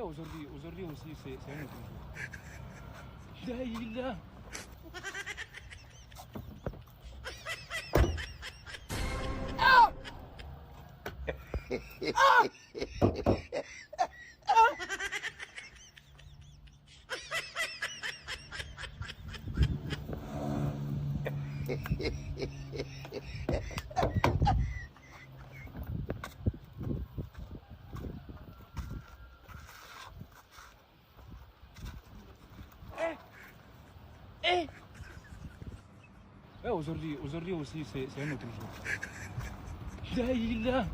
aujourd'hui aussi, c'est un autre jour. Là, il est là. Ouais, aujourd'hui aussi, c'est un autre jour. Là, il est là.